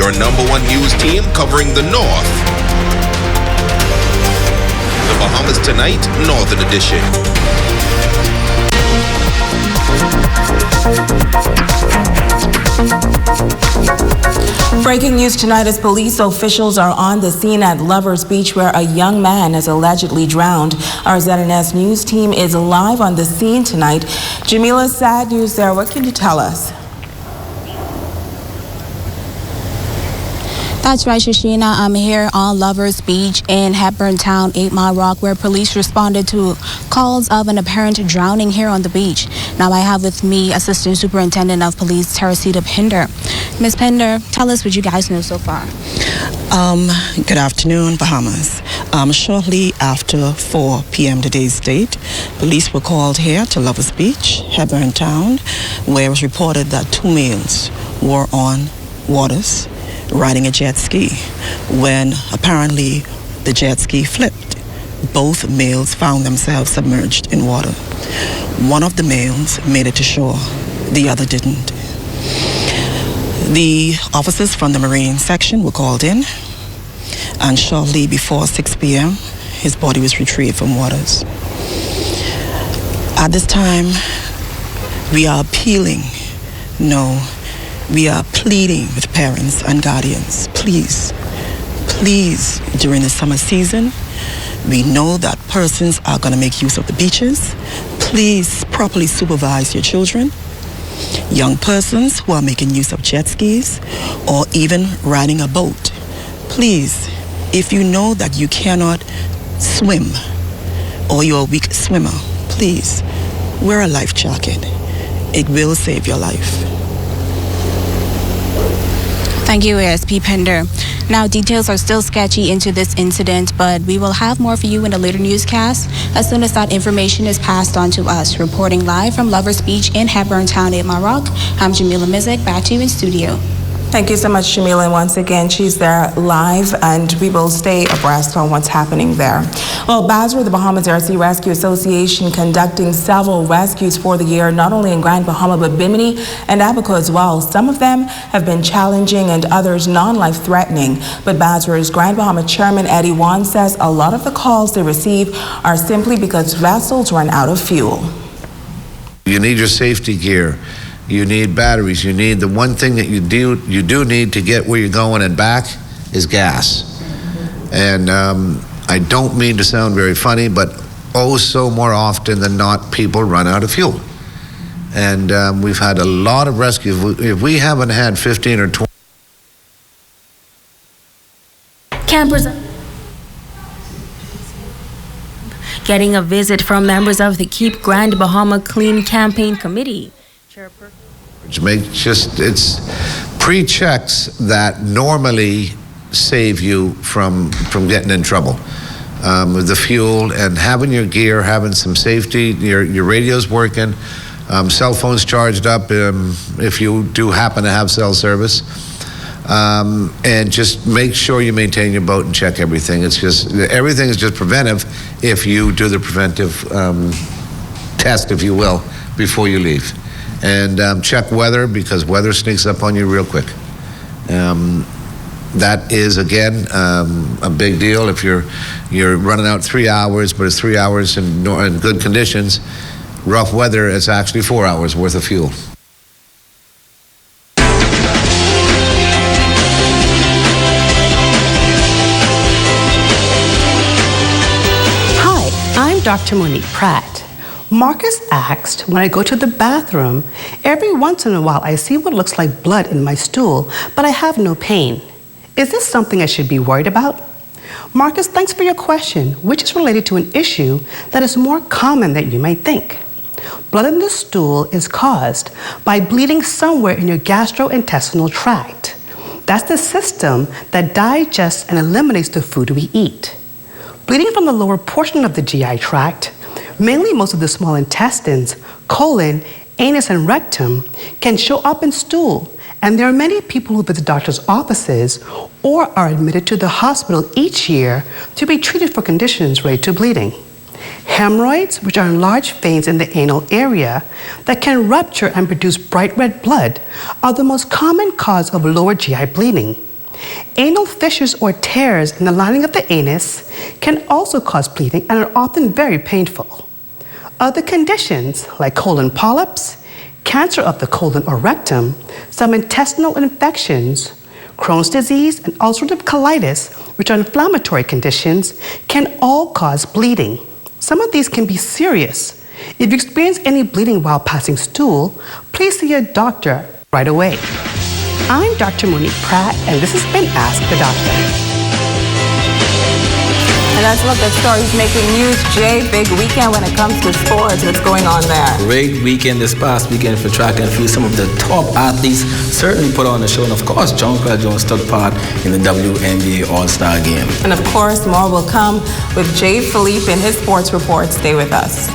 your #1 news team covering the North. The Bahamas Tonight, Northern Edition. Breaking news tonight as police officials are on the scene at Lovers Beach where a young man is allegedly drowned. Our ZNS News team is live on the scene tonight. Jamila, sad news there. What can you tell us? That's right, Shashina. I'm here on Lovers Beach in Hepburn Town, 8 Mile Rock, where police responded to calls of an apparent drowning here on the beach. Now I have with me Assistant Superintendent of Police, Teresita Pinder. Ms. Pinder, tell us what you guys know so far. Good afternoon, Bahamas. Shortly after 4 p.m. today's date, police were called here to Lovers Beach, Hepburn Town, where it was reported that 2 males were on waters riding a jet ski when apparently the jet ski flipped. Both males found themselves submerged in water. One of the males made it to shore, the other didn't. The officers from the Marine section were called in, and shortly before 6 p.m., his body was retrieved from waters. At this time, we are pleading with parents and guardians. Please, during the summer season, we know that persons are going to make use of the beaches. Please properly supervise your children. Young persons who are making use of jet skis or even riding a boat. Please, if you know that you cannot swim or you're a weak swimmer, please wear a life jacket. It will save your life. Thank you, ASP Pinder. Now, details are still sketchy into this incident, but we will have more for you in a later newscast as soon as that information is passed on to us. Reporting live from Lovers Beach in Hepburn Town, 8 Mile Rock, I'm Jamila Mizik. Back to you in studio. Thank you so much, Jamila. Once again, she's there live, and we will stay abreast on what's happening there. Well, Basra, the Bahamas Air Sea Rescue Association, conducting several rescues for the year, not only in Grand Bahama, but Bimini and Abaco as well. Some of them have been challenging and others non-life-threatening. But Basra's Grand Bahama Chairman Eddie Wan says a lot of the calls they receive are simply because vessels run out of fuel. You need your safety gear. You need batteries. You need the one thing that you do need to get where you're going and back is gas. And I don't mean to sound very funny, but oh so more often than not, people run out of fuel. And we've had a lot of rescues. If we haven't had 15 or 20 campers getting a visit from members of the Keep Grand Bahama Clean Campaign Committee. It's pre-checks that normally save you from getting in trouble with the fuel and having your gear, having some safety, your radio's working, cell phones charged up if you do happen to have cell service, and just make sure you maintain your boat and check everything. Everything is just preventive if you do the preventive test, if you will, before you leave. And check weather, because weather sneaks up on you real quick. That is, again, a big deal. If you're running out 3 hours, but it's 3 hours in good conditions, rough weather, it's actually 4 hours worth of fuel. Hi, I'm Dr. Monique Pratt. Marcus asked, when I go to the bathroom, every once in a while I see what looks like blood in my stool, but I have no pain. Is this something I should be worried about? Marcus, thanks for your question, which is related to an issue that is more common than you might think. Blood in the stool is caused by bleeding somewhere in your gastrointestinal tract. That's the system that digests and eliminates the food we eat. Bleeding from the lower portion of the GI tract, mainly most of the small intestines, colon, anus, and rectum, can show up in stool, and there are many people who visit doctors' offices or are admitted to the hospital each year to be treated for conditions related to bleeding. Hemorrhoids, which are enlarged veins in the anal area that can rupture and produce bright red blood, are the most common cause of lower GI bleeding. Anal fissures or tears in the lining of the anus can also cause bleeding and are often very painful. Other conditions like colon polyps, cancer of the colon or rectum, some intestinal infections, Crohn's disease, and ulcerative colitis, which are inflammatory conditions, can all cause bleeding. Some of these can be serious. If you experience any bleeding while passing stool, please see a doctor right away. I'm Dr. Monique Pratt, and this has been Ask the Doctor. And let's look at stories making news. Jay, big weekend when it comes to sports. What's going on there? Great weekend this past weekend for track and field. Some of the top athletes certainly put on a show. And of course, John Carl Jones took part in the WNBA All-Star Game. And of course, more will come with Jay Philippe in his sports report. Stay with us.